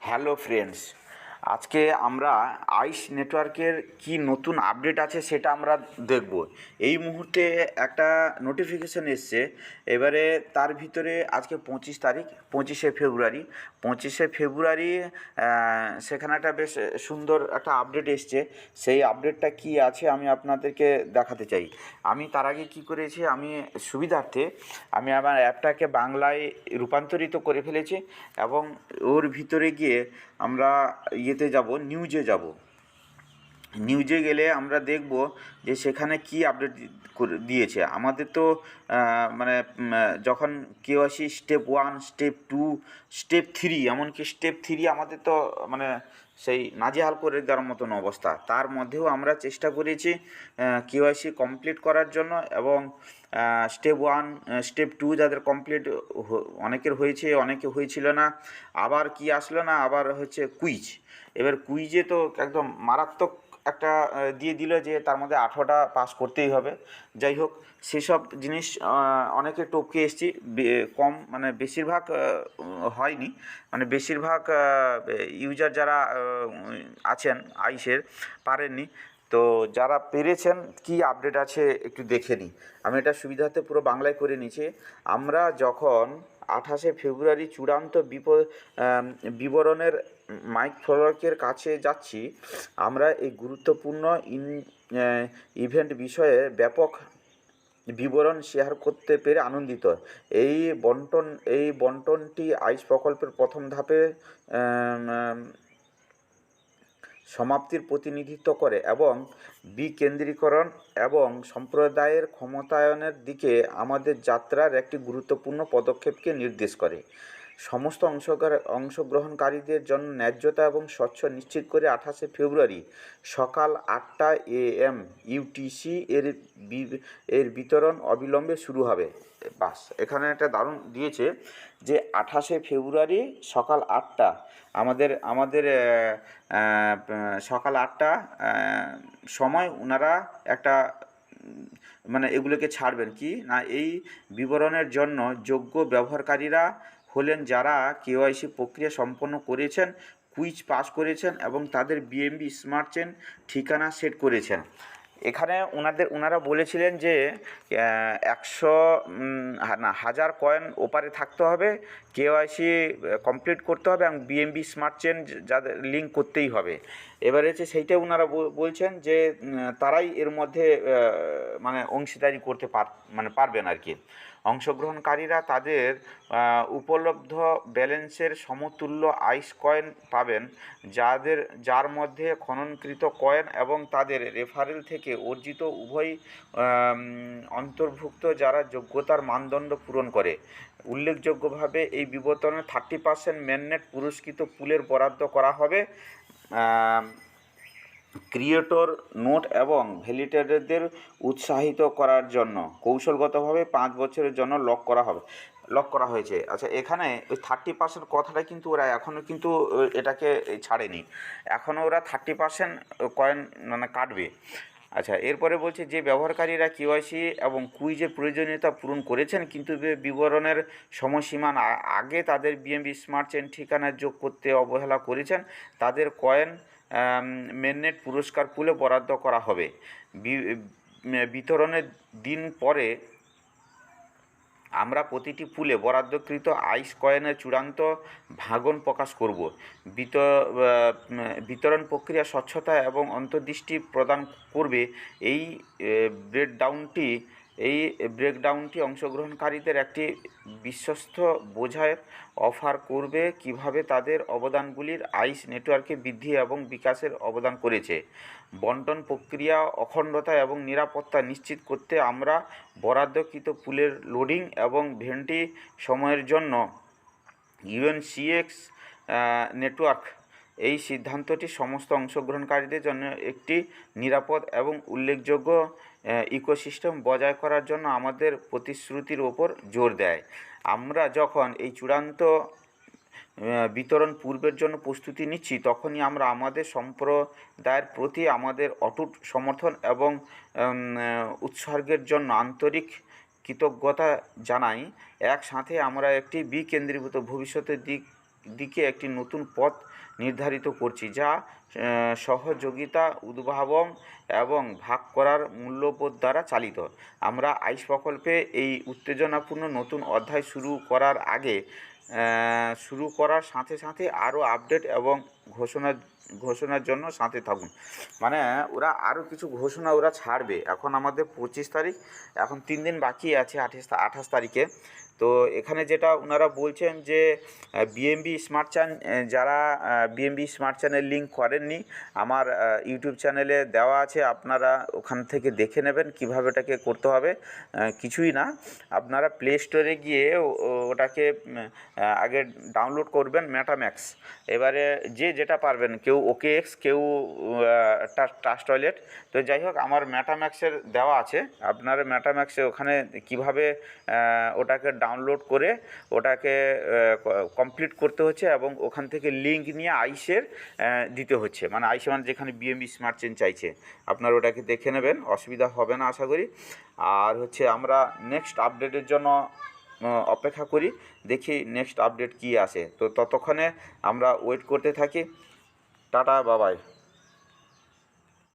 Hello friends, আজকে আমরা আইস নেটওয়ার্কের কি নতুন আপডেট আছে সেটা আমরা দেখব। এই মুহূর্তে একটা নোটিফিকেশন এসছে। এবারে তার ভিতরে আজকে 25 তারিখ, 25শে ফেব্রুয়ারি। 25শে ফেব্রুয়ারি সেখানে একটা বেশ সুন্দর একটা আপডেট এসছে। সেই আপডেটটা কি আছে আমি আপনাদেরকে দেখাতে চাই। আমি তার আগে কি করেছি, আমি সুবিধার্থে আমি আমার অ্যাপটাকে বাংলায় রূপান্তরিত করে ফেলেছি এবং ওর ভিতরে গিয়ে আমরা ইয়েতে যাব, নিউজে যাব। নিউজে গেলে আমরা দেখব যে সেখানে কি আপডেট করে দিয়েছে। আমাদের তো মানে যখন কেওয়াইসি স্টেপ 1, স্টেপ 2, স্টেপ 3, এমনকি স্টেপ 3 আমাদের তো মানে সেই নাজেহাল করে দেওয়ার মতন অবস্থা। তার মধ্যেও আমরা চেষ্টা করেছি কেওয়াইসি কমপ্লিট করার জন্য এবং স্টেপ 1, স্টেপ 2 যাদের কমপ্লিট অনেকের হয়েছে, অনেকে হয়েছিল না। আবার কি আসলো না, আবার হচ্ছে কুইজ। এবার কুইজে তো একদম মারাত্মক একটা দিয়ে দিল যে তার মধ্যে 18টা পাস করতেই হবে। যাই হোক, সেসব জিনিস অনেকে টপকে এসেছি, কম মানে বেশিরভাগ হয়নি, মানে বেশিরভাগ ইউজার যারা আছেন আইসের পারেননি। তো যারা পেরেছেন কি আপডেট আছে একটু দেখে নিই। আমি এটা সুবিধার্থে পুরো বাংলায় করে নিয়েছি। আমরা যখন 28শে ফেব্রুয়ারি চূড়ান্ত বিবরণের মাইক ফ্লোরকের কাছে যাচ্ছি, আমরা এই গুরুত্বপূর্ণ ইভেন্ট বিষয়ে ব্যাপক বিবরণ শেয়ার করতে পেরে আনন্দিত। এই বন্টনটি আইস প্রকল্পের প্রথম ধাপে সমাপ্তির প্রতিনিধিত্ব করে এবং বিকেন্দ্রীকরণ এবং সম্প্রদায়ের ক্ষমতায়নের দিকে আমাদের যাত্রার একটি গুরুত্বপূর্ণ পদক্ষেপকে নির্দেশ করে। সমস্ত অংশগ্রহণকারীদের জন্য ন্যায্যতা এবং স্বচ্ছ নিশ্চিত করে 28শে ফেব্রুয়ারি সকাল 8টা AM UTC এর বিতরণ অবিলম্বে শুরু হবে। বাস, এখানে একটা দারুণ দিয়েছে যে 28শে ফেব্রুয়ারি সকাল 8টা আমাদের আমাদের সকাল 8টা সময় ওনারা একটা মানে এগুলোকে ছাড়বেন কি না, এই বিবরণের জন্য যোগ্য ব্যবহারকারীরা হলেন যারা কেওয়াইসি প্রক্রিয়া সম্পন্ন করেছেন, কুইজ পাস করেছেন এবং তাদের বিএমবি স্মার্ট চেন ঠিকানা সেট করেছেন। এখানে ওনারা বলেছিলেন যে 100 না 1000 কয়েন ওপারে থাকতে হবে, কেওয়াইসি কমপ্লিট করতে হবে এবং বিএমবি স্মার্ট চেন যাদের লিঙ্ক করতেই হবে। এবারে হচ্ছে সেইটা ওনারা বলছেন যে তারাই এর মধ্যে মানে অংশীদারি করতে পারবেন আর কি। অংশগ্রহণকারীরা তাদের উপলব্ধ ব্যালেন্সের সমতুল্য আইস কয়েন পাবেন, যার মধ্যে খননকৃত কয়েন এবং তাদের রেফারেল থেকে অর্জিত উভয়ই অন্তর্ভুক্ত যারা যোগ্যতার মানদণ্ড পূরণ করে। উল্লেখযোগ্যভাবে এই বিবর্তনে 30% মেননেট পুরস্কৃত পুলের বরাদ্দ করা হবে ক্রিয়েটর নোট এবং ভ্যালিডেটরদের উৎসাহিত করার জন্য। কৌশলগতভাবে 5 বছরের জন্য লক করা হয়েছে। আচ্ছা, এখানে ওই 30% কথাটা কিন্তু ওরা এখনও কিন্তু এটাকে ছাড়েনি, এখনও ওরা 30% কয়েন মানে কাটবে। আচ্ছা, এরপরে বলছে যে ব্যবহারকারীরা কেওয়াইসি এবং কুইজের প্রয়োজনীয়তা পূরণ করেছেন কিন্তু বিবরণের সময়সীমার আগে তাদের বিএমবি স্মার্ট চেন ঠিকানা যোগ করতে অবহেলা করেছেন, তাদের কয়েন মেননেট পুরস্কার পুলে বরাদ্দ করা হবে। বিতরণের দিন পরে আমরা প্রতিটি পুলে বরাদ্দকৃত আইস কয়েনের চূড়ান্ত ভাঙন প্রকাশ করব। বিতরণ প্রক্রিয়া স্বচ্ছতা এবং অন্তর্দৃষ্টি প্রদান করবে। এই ব্রেকডাউনটি অংশগ্রহণকারীদের একটি বিশ্বস্ত বোঝায় অফার করবে কীভাবে তাদের অবদানগুলির আইস নেটওয়ার্কে বৃদ্ধি এবং বিকাশের অবদান করেছে। বন্টন প্রক্রিয়া অখণ্ডতা এবং নিরাপত্তা নিশ্চিত করতে আমরা বরাদ্দকৃত পুলের লোডিং এবং ভেন্টি সময়ের জন্য ইউএনসিএক্স নেটওয়ার্ক এই সিদ্ধান্তটি সমস্ত অংশগ্রহণকারীদের জন্য একটি নিরাপদ এবং উল্লেখযোগ্য ইকোসিস্টেম বজায় করার জন্য আমাদের প্রতিশ্রুতির ওপর জোর দেয়। আমরা যখন এই চূড়ান্ত বিতরণ পূর্বের জন্য প্রস্তুতি নিচ্ছি, তখনই আমরা আমাদের সম্প্রদায়ের প্রতি আমাদের অটুট সমর্থন এবং উৎসর্গের জন্য আন্তরিক কৃতজ্ঞতা জানাই। একসাথে আমরা একটি বিকেন্দ্রীভূত ভবিষ্যতের দিক দিকে একটি নতুন পথ নির্ধারিত করছি, যা সহযোগিতা, উদ্ভাবন এবং ভাগ করার মূল্যবোধ দ্বারা চালিত। আমরা আইস প্রকল্পে এই উত্তেজনাপূর্ণ নতুন অধ্যায় শুরু করার সাথে সাথে আরও আপডেট এবং ঘোষণার জন্য সাথে থাকুন। মানে ওরা আরও কিছু ঘোষণা ওরা ছাড়বে। এখন আমাদের 25 তারিখ, এখন 3 দিন বাকি আছে 28 তারিখে। তো এখানে যেটা ওনারা বলছেন যে বিএমবি স্মার্ট যারা বিএমবি স্মার্ট চ্যানেল লিঙ্ক করেননি, আমার ইউটিউব চ্যানেলে দেওয়া আছে, আপনারা ওখান থেকে দেখে নেবেন কীভাবে ওটাকে করতে হবে। কিছুই না, আপনারা প্লে স্টোরে গিয়ে ওটাকে আগে ডাউনলোড করবেন মেটাম্যাক্স। এবারে যে যেটা পারবেন, কেউ OKX, কেউ ট্রাস্ট ওয়ালেট। তো যাই হোক, আমার মেটাম্যাক্সের দেওয়া আছে। আপনারা মেটাম্যাক্সে ওখানে কীভাবে ওটাকে ডাউনলোড করে ওটাকে কমপ্লিট করতে হচ্ছে এবং ওখান থেকে লিঙ্ক নিয়ে আইসের দিতে হচ্ছে, মানে আইসে মানে যেখানে বিএমবি স্মার্ট চেন চাইছে। আপনারা ওটাকে দেখে নেবেন, অসুবিধা হবে না আশা করি। আর হচ্ছে আমরা নেক্সট আপডেটের জন্য অপেক্ষা করি, দেখি নেক্সট আপডেট কী আসে। তো ততক্ষণে আমরা ওয়েট করতে থাকি। টাটা, বাবাই।